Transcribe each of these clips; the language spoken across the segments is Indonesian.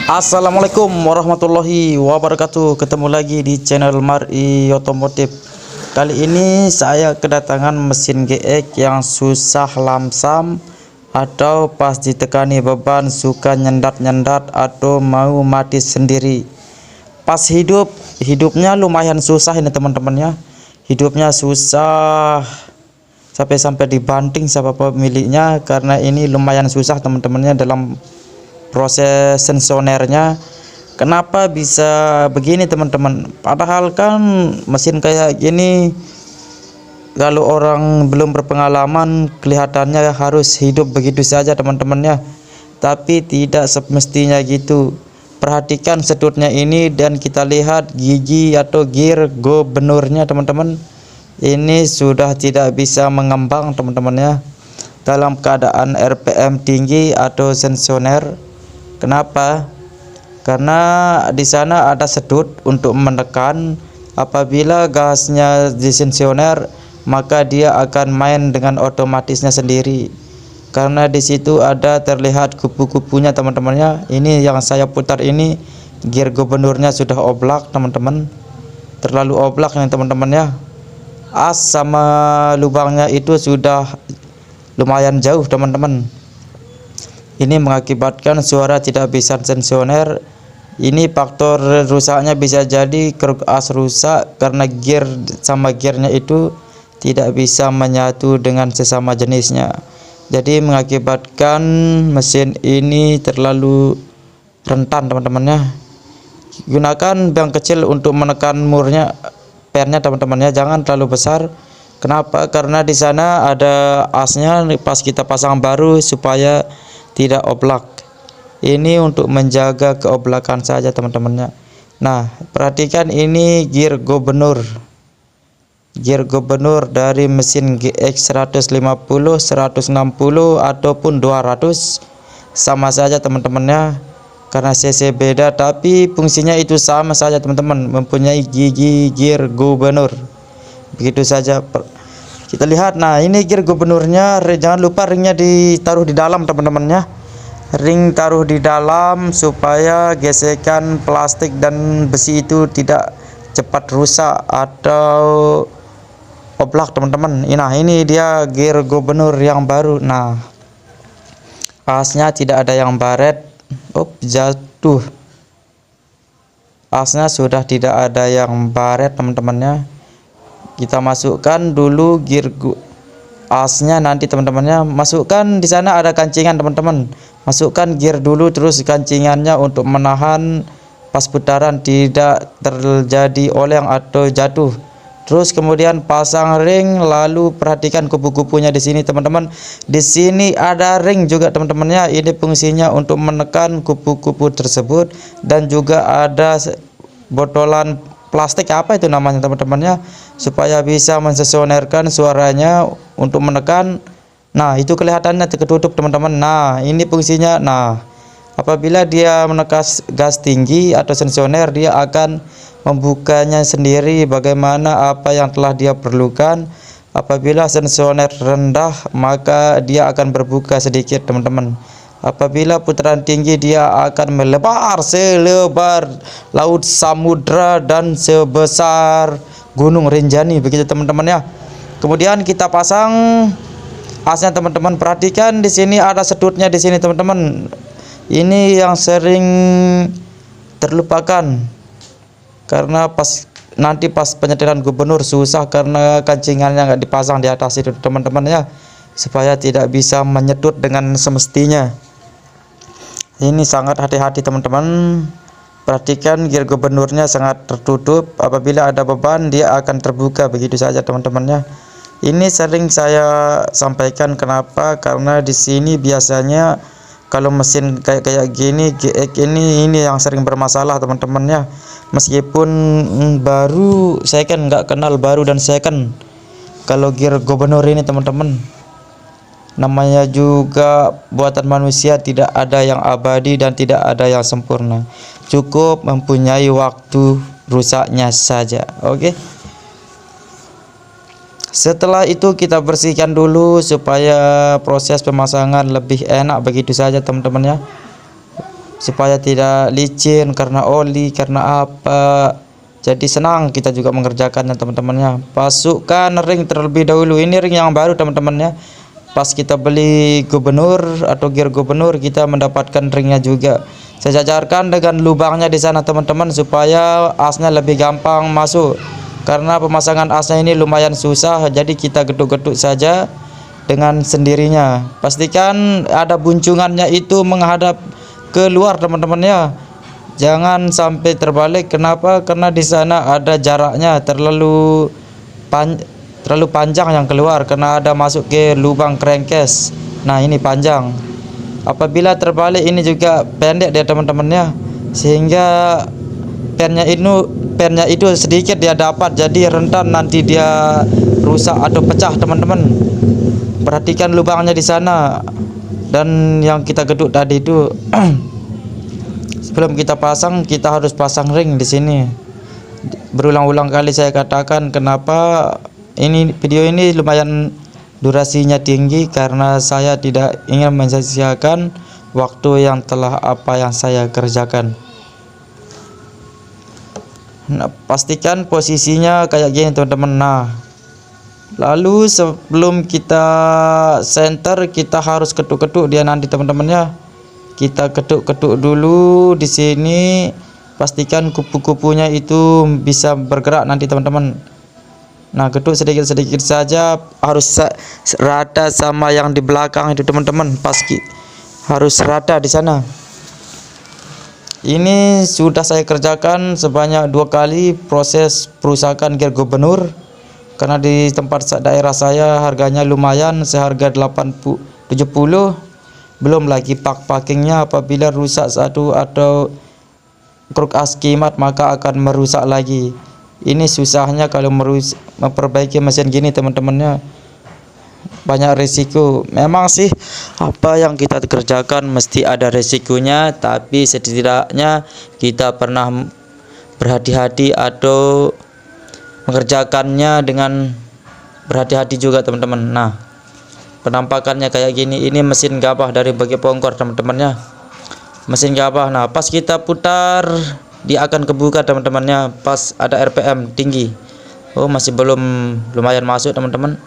Assalamualaikum warahmatullahi wabarakatuh. Ketemu lagi di channel Mari Otomotif. Kali ini saya kedatangan mesin GX yang susah lamsam atau pas ditekani beban suka nyendat-nyendat atau mau mati sendiri. Pas hidupnya lumayan susah ini teman-temannya. Hidupnya susah sampai dibanting sama pemiliknya karena ini lumayan susah teman-temannya dalam proses sensonernya. Kenapa bisa begini teman-teman? Padahal kan mesin kayak gini kalau orang belum berpengalaman kelihatannya harus hidup begitu saja teman-temannya, tapi tidak semestinya gitu. Perhatikan sedutnya ini dan kita lihat gigi atau gear gubernurnya teman-teman. Ini sudah tidak bisa mengembang teman-temannya dalam keadaan RPM tinggi atau sensoner. Kenapa? Karena di sana ada sedut untuk menekan. Apabila gasnya disensioner, maka dia akan main dengan otomatisnya sendiri. Karena di situ ada terlihat kupu-kupunya teman-temannya. Ini yang saya putar ini gear gubernurnya sudah oblak teman-teman. Terlalu oblak nih teman-temannya. As sama lubangnya itu sudah lumayan jauh teman-teman. Ini mengakibatkan suara tidak bisa sensoner. Ini faktor rusaknya bisa jadi keruk as rusak karena gear sama gearnya itu tidak bisa menyatu dengan sesama jenisnya. Jadi mengakibatkan mesin ini terlalu rentan teman-temannya. Gunakan bank kecil untuk menekan murnya, pernya teman-temannya, jangan terlalu besar. Kenapa? Karena di sana ada asnya pas kita pasang baru supaya tidak oblak. Ini untuk menjaga keoblakan saja teman-temannya. Nah, perhatikan ini gear gubernur. Gear gubernur dari mesin GX 150, 160 ataupun 200 sama saja teman-temannya. Karena cc beda tapi fungsinya itu sama saja teman-teman, mempunyai gigi gear gubernur. Begitu saja. Kita lihat, nah ini gear gubernurnya, jangan lupa ringnya ditaruh di dalam teman-temannya. Ring taruh di dalam supaya gesekan plastik dan besi itu tidak cepat rusak atau oblak teman-teman. Nah ini dia gear gubernur yang baru. Nah asnya tidak ada yang baret. Jatuh. Asnya sudah tidak ada yang baret teman-temannya. Kita masukkan dulu gear asnya, nanti teman-temannya masukkan di sana ada kancingan teman-teman. Masukkan gear dulu terus kancingannya untuk menahan pas putaran tidak terjadi oleng atau jatuh. Terus kemudian pasang ring, lalu perhatikan kupu-kupunya di sini teman-teman. Di sini ada ring juga teman-temannya. Ini fungsinya untuk menekan kupu-kupu tersebut, dan juga ada botolan plastik apa itu namanya teman-temannya, supaya bisa mensesuaikan suaranya untuk menekan. Nah itu kelihatannya tertutup teman-teman. Nah ini fungsinya. Nah apabila dia menekan gas tinggi atau sensoner, dia akan membukanya sendiri bagaimana apa yang telah dia perlukan. Apabila sensoner rendah, maka dia akan berbuka sedikit teman-teman. Apabila putaran tinggi, dia akan melebar selebar laut samudra dan sebesar gunung Rinjani, begitu teman-teman ya. Kemudian kita pasang asnya teman-teman. Perhatikan di sini ada sedutnya di sini teman-teman. Ini yang sering terlupakan karena nanti pas penyetiran gubernur susah karena kancingannya nggak dipasang di atas itu teman-teman ya, supaya tidak bisa menyedut dengan semestinya. Ini sangat hati-hati teman-teman. Perhatikan gear gubernurnya sangat tertutup. Apabila ada beban, dia akan terbuka begitu saja teman-temannya. Ini sering saya sampaikan. Kenapa? Karena di sini biasanya kalau mesin kayak gini GX ini yang sering bermasalah teman-temannya. Meskipun baru, saya kan nggak kenal baru dan second kalau gear gubernur ini teman-teman. Namanya juga buatan manusia, tidak ada yang abadi dan tidak ada yang sempurna. Cukup mempunyai waktu rusaknya saja. Oke. Setelah itu kita bersihkan dulu supaya proses pemasangan lebih enak, begitu saja teman-teman ya. supaya tidak licin karena oli, karena apa. Jadi senang kita juga mengerjakannya teman-temannya. Pasukkan ring terlebih dahulu. Ini ring yang baru teman-temannya. Pas kita beli gubernur atau gear gubernur, kita mendapatkan ringnya juga. Saya jajarkan dengan lubangnya di sana teman-teman, supaya asnya lebih gampang masuk. Karena pemasangan asnya ini lumayan susah, jadi kita geduk-geduk saja dengan sendirinya. Pastikan ada buncungannya itu menghadap keluar teman-teman ya. Jangan sampai terbalik. Kenapa? Karena di sana ada jaraknya terlalu panjang yang keluar, karena ada masuk ke lubang crankcase. Nah, ini panjang. Apabila terbalik ini juga pendek dia teman-temannya, sehingga pennya itu sedikit dia dapat, jadi rentan nanti dia rusak atau pecah teman-teman. Perhatikan lubangnya di sana. Dan yang kita geduk tadi itu sebelum kita pasang, kita harus pasang ring di sini. Berulang-ulang kali saya katakan kenapa video ini lumayan durasinya tinggi, karena saya tidak ingin mensia-siakan waktu yang telah saya kerjakan. Nah, pastikan posisinya kayak gini teman-teman. Nah, lalu sebelum kita center, kita harus ketuk-ketuk dia nanti teman-temannya. Kita ketuk-ketuk dulu di sini, pastikan kupu-kupunya itu bisa bergerak nanti teman-teman. Nah, ketuk sedikit-sedikit saja, harus rata sama yang di belakang itu teman-teman. Harus rata di sana. Ini sudah saya kerjakan sebanyak 2 kali proses perusakan gear gubernur, karena di tempat daerah saya harganya lumayan, seharga 70. Belum lagi packingnya, apabila rusak satu atau kruk as kimat maka akan merusak lagi. Ini susahnya kalau memperbaiki mesin gini teman-temannya, banyak risiko. Memang sih apa yang kita kerjakan mesti ada risikonya, tapi setidaknya kita pernah berhati-hati atau mengerjakannya dengan berhati-hati juga teman-teman. Nah, penampakannya kayak gini. Ini mesin gabah dari bagi pongkor teman-temannya, mesin gabah. Nah, pas kita putar dia akan kebuka teman-temannya, pas ada RPM tinggi. Oh, masih belum lumayan masuk teman-teman.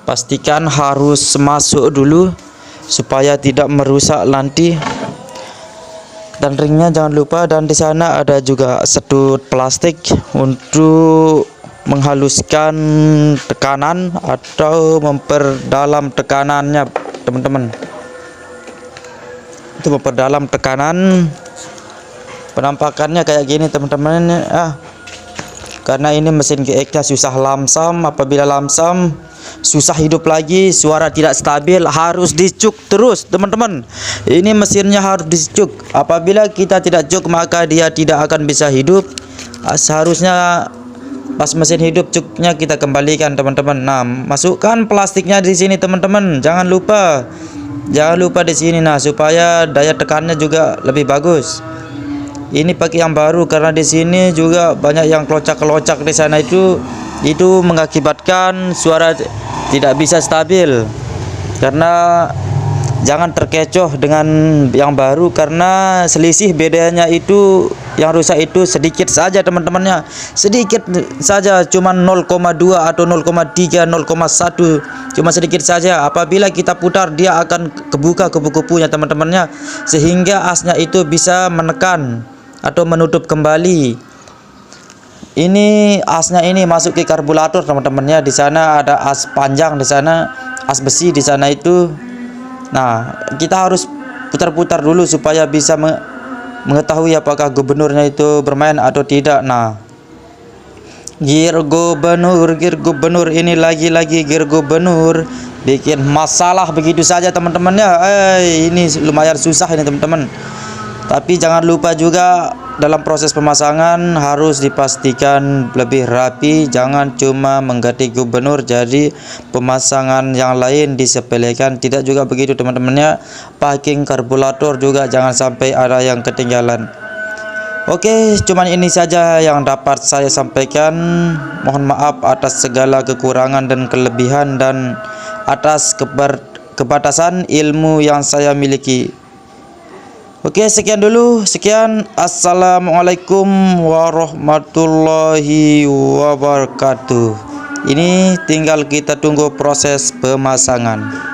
Pastikan harus masuk dulu supaya tidak merusak nanti. Dan ringnya jangan lupa, dan di sana ada juga sedut plastik untuk menghaluskan tekanan atau memperdalam tekanannya teman-teman. Itu memperdalam tekanan. Penampakannya kayak gini teman-teman. Karena ini mesin GX nya susah lamsam. Apabila lamsam susah hidup lagi, suara tidak stabil, harus dicuk terus teman-teman. Ini mesinnya harus dicuk. Apabila kita tidak cuk maka dia tidak akan bisa hidup. Seharusnya pas mesin hidup cuknya kita kembalikan teman-teman. Nah, masukkan plastiknya di sini teman-teman. Jangan lupa di sini, nah, supaya daya tekannya juga lebih bagus. Ini pakai yang baru, karena di sini juga banyak yang kelocak-kelocak di sana, itu mengakibatkan suara tidak bisa stabil. Karena jangan terkecoh dengan yang baru, karena selisih bedanya itu yang rusak itu sedikit saja teman-temannya, sedikit saja, cuma 0,2 atau 0,3 0,1, cuma sedikit saja. Apabila kita putar dia akan kebuka kupu-kupunya teman-temannya, sehingga asnya itu bisa menekan atau menutup kembali. Ini asnya ini masuk ke karburator teman-temannya. Di sana ada as panjang, di sana as besi di sana itu. Nah, kita harus putar-putar dulu supaya bisa mengetahui apakah gubernurnya itu bermain atau tidak. Nah, gear gubernur ini lagi-lagi gear gubernur bikin masalah begitu saja teman-temannya. Ini lumayan susah ini teman-teman. Tapi jangan lupa juga dalam proses pemasangan harus dipastikan lebih rapi. Jangan cuma mengganti gubernur jadi pemasangan yang lain disepelekan, tidak juga begitu teman-temannya. Packing karburator juga jangan sampai ada yang ketinggalan. Oke, cuman ini saja yang dapat saya sampaikan. Mohon maaf atas segala kekurangan dan kelebihan, dan atas kebatasan ilmu yang saya miliki. Oke, sekian dulu. Sekian. Assalamualaikum warahmatullahi wabarakatuh. Ini tinggal kita tunggu proses pemasangan.